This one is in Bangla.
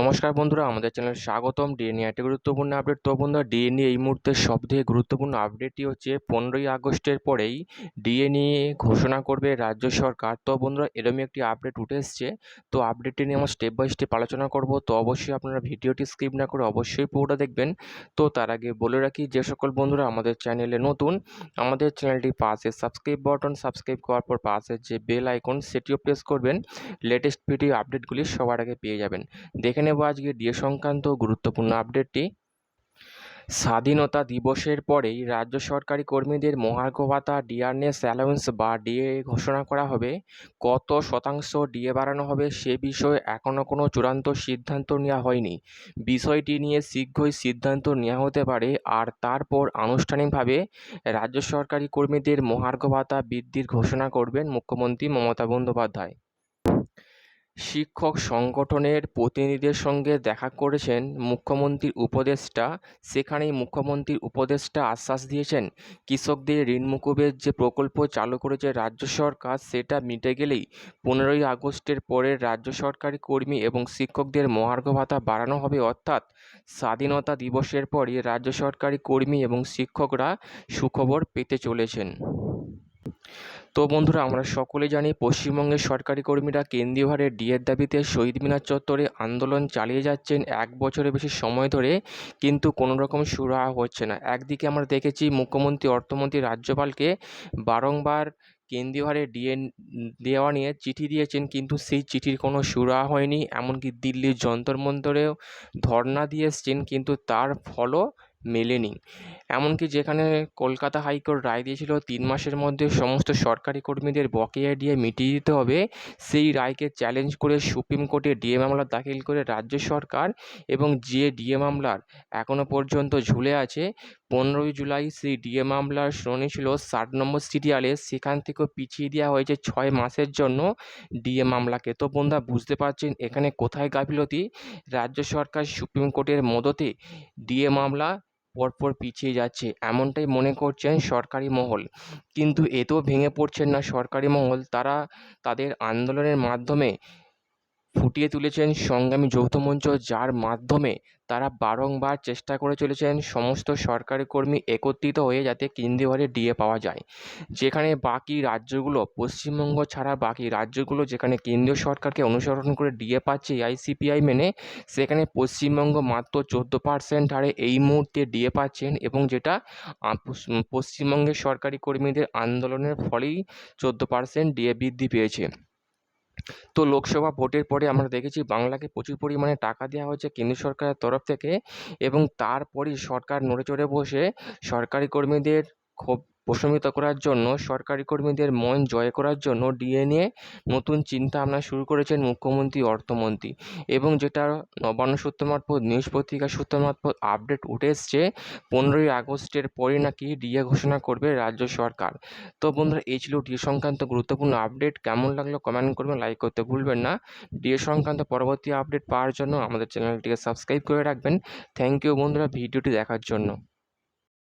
নমস্কার বন্ধুরা, আমাদের চ্যানেলে স্বাগতম। ডিএ নিয়ে একটি গুরুত্বপূর্ণ আপডেট। তো বন্ধুরা, ডিএ নিয়ে এই মুহূর্তে সবথেকে গুরুত্বপূর্ণ আপডেটটি হচ্ছে 15ই আগস্টের পরেই ডিএ নিয়ে ঘোষণা করবে রাজ্য সরকার। তো বন্ধুরা, এরকমই একটি আপডেট উঠে এসছে। তো আপডেটটি নিয়ে আমরা স্টেপ বাই স্টেপ আলোচনা করব। তো অবশ্যই আপনারা ভিডিওটি স্কিপ না করে অবশ্যই পুরোটা দেখবেন। তো তার আগে বলে রাখি, যে সকল বন্ধুরা আমাদের চ্যানেলে নতুন, আমাদের চ্যানেলটি পাশে সাবস্ক্রাইব বাটন, সাবস্ক্রাইব করার পর পাশে যে বেল আইকন সেটিও প্রেস করবেন। লেটেস্ট ভিডিও আপডেটগুলি সবার আগে পেয়ে যাবেন। দেখে নেব আজকে ডিএ সংক্রান্ত গুরুত্বপূর্ণ আপডেটটি। স্বাধীনতা দিবসের পরেই রাজ্য সরকারি কর্মীদের মহার্ঘ ভাতা, ডিয়ারনেস অ্যালাউন্স বা ডিএ ঘোষণা করা হবে। কত শতাংশ ডিএ বাড়ানো হবে সে বিষয়ে এখনও কোনো চূড়ান্ত সিদ্ধান্ত নেওয়া হয়নি। বিষয়টি নিয়ে শীঘ্রই সিদ্ধান্ত নেওয়া হতে পারে। আর তারপর আনুষ্ঠানিকভাবে রাজ্য সরকারি কর্মীদের মহার্ঘ ভাতা বৃদ্ধির ঘোষণা করবেন মুখ্যমন্ত্রী মমতা বন্দ্যোপাধ্যায়। শিক্ষক সংগঠনের প্রতিনিধিদের সঙ্গে দেখা করেছেন মুখ্যমন্ত্রীর উপদেষ্টা। সেখানেই মুখ্যমন্ত্রীর উপদেষ্টা আশ্বাস দিয়েছেন, কৃষকদের ঋণ মকুবের যে প্রকল্প চালু করেছে রাজ্য সরকার, সেটা মিটে গেলেই 15ই আগস্টের পরের রাজ্য সরকারি কর্মী এবং শিক্ষকদের মহার্ঘ ভাতা বাড়ানো হবে। অর্থাৎ স্বাধীনতা দিবসের পরই রাজ্য সরকারি কর্মী এবং শিক্ষকরা সুখবর পেতে চলেছেন। তো বন্ধুরা, আমরা সকলে জানি পশ্চিমবঙ্গের সরকারি কর্মীরা কেন্দ্রীয় হারে ডিএর দাবিতে শহীদ মিনার চত্বরে আন্দোলন চালিয়ে যাচ্ছেন 1 বছরের বেশি সময় ধরে, কিন্তু কোনো রকম সুরাহা হচ্ছে না। একদিকে আমরা দেখেছি মুখ্যমন্ত্রী, অর্থমন্ত্রী, রাজ্যপালকে বারংবার কেন্দ্রীয় হারে ডিএ দেওয়া নিয়ে চিঠি দিয়েছেন, কিন্তু সেই চিঠির কোনো সুরাহা হয়নি। এমনকি দিল্লির যন্তর মন্তরেও ধর্ণা দিয়ে এসছেন, কিন্তু তার ফলও মেলেনি। এমনকি যেখানে কলকাতা হাইকোর্ট রায় দিয়েছিল 3 মাসের মধ্যে সমস্ত সরকারি কর্মীদের বকেয়া ডিএ মিটিয়ে দিতে হবে, সেই রায়কে চ্যালেঞ্জ করে সুপ্রিম কোর্টে ডিএ মামলা দাখিল করে রাজ্য সরকার, এবং যে ডিএ মামলার এখনও পর্যন্ত ঝুলে আছে। 15ই জুলাই সেই ডিএ মামলার শুনানি ছিল 60 নম্বর সিরিয়ালে, সেখান থেকেও পিছিয়ে দেওয়া হয়েছে 6 মাসের জন্য ডিএ মামলাকে। তো বন্ধুরা, বুঝতে পারছেন এখানে কোথায় গাফিলতি। রাজ্য সরকার সুপ্রিম কোর্টের মদতে ডিএ মামলা পরপর পিছিয়ে যাচ্ছে, এমনটাই মনে করছেন সরকারি মহল। কিন্তু এতেও ভেঙে পড়ছেন না সরকারি মহল। তারা তাদের আন্দোলনের মাধ্যমে ফুটিয়ে তুলেছেন সংগ্রামী যৌথ মঞ্চ, যার মাধ্যমে তারা বারংবার চেষ্টা করে চলেছেন সমস্ত সরকারি কর্মী একত্রিত হয়ে যাতে কেন্দ্রীয় হারে ডিএ পাওয়া যায়। যেখানে বাকি রাজ্যগুলো, পশ্চিমবঙ্গ ছাড়া বাকি রাজ্যগুলো যেখানে কেন্দ্রীয় সরকারকে অনুসরণ করে ডিএ পাচ্ছে আইসিপিআই মেনে, সেখানে পশ্চিমবঙ্গ মাত্র 14% হারে এই মুহূর্তে ডিএ পাচ্ছেন, এবং যেটা পশ্চিমবঙ্গের সরকারি কর্মীদের আন্দোলনের ফলেই 14% ডিএ বৃদ্ধি পেয়েছে। তো লোকসভা ভোটের পরে আমরা দেখেছি বাংলাকে প্রচুর পরিমাণে টাকা দেওয়া হয়েছে কেন্দ্র সরকারের তরফ থেকে, এবং তারপরই সরকার নড়েচড়ে বসে সরকারি কর্মীদের ক্ষোভ প্রশমিত করার জন্য, সরকারি কর্মীদের মন জয় করার জন্য ডিএ নিয়ে নতুন চিন্তা ভাবনা শুরু করেছেন মুখ্যমন্ত্রী, অর্থমন্ত্রী। এবং যেটা নবান্ন সূত্র মারফত, নিউজ পত্রিকা সূত্র মারফত আপডেট উঠে এসছে, 15ই আগস্টের পরে নাকি ডিএ ঘোষণা করবে রাজ্য সরকার। তো বন্ধুরা, এই ছিল ডিএ সংক্রান্ত গুরুত্বপূর্ণ আপডেট। কেমন লাগলো কমেন্ট করবেন, লাইক করতে ভুলবেন না। ডিএ সংক্রান্ত পরবর্তী আপডেট পাওয়ার জন্য আমাদের চ্যানেলটিকে সাবস্ক্রাইব করে রাখবেন। থ্যাংক ইউ বন্ধুরা ভিডিওটি দেখার জন্য।